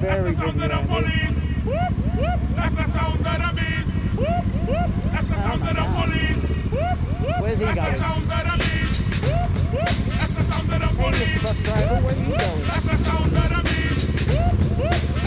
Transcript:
That's the sound of the police. That's the sound of the beast. That's the sound of the police. Where's he That's the going? sound of the beast. That's the sound of the Hey, Mr. police. Bus driver, where are you going? That's the sound of the beast.